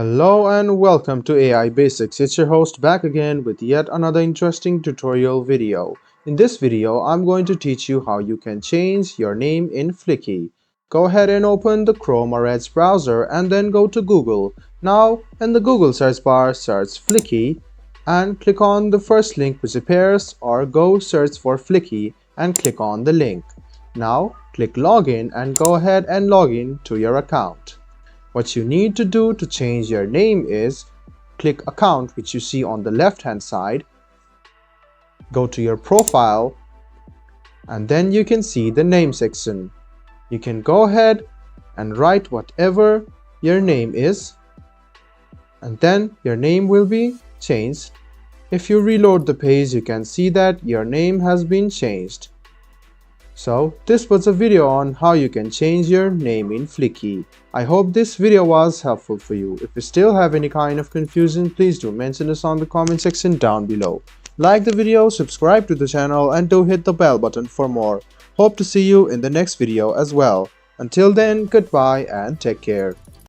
Hello and welcome to AI Basics. It's your host back again with yet another interesting tutorial video. In this video, I'm going to teach you how you can change your name in Fliki. Go ahead and open the Chrome or Edge browser and then go to Google. Now, in the Google search bar, search Fliki and click on the first link which appears, or go search for Fliki and click on the link. Now, click Login and go ahead and log in to your account. What you need to do to change your name is click Account, which you see on the left hand side, go to your profile, and then you can see the name section. You can go ahead and write whatever your name is, and then your name will be changed. If you reload the page, you can see that your name has been changed. So this was a video on how you can change your name in Fliki. I hope this video was helpful for you. If you still have any kind of confusion, please do mention us on the comment section down below. Like the video, subscribe to the channel, and do hit the bell button for more. Hope to see you in the next video as well. Until then, goodbye and take care.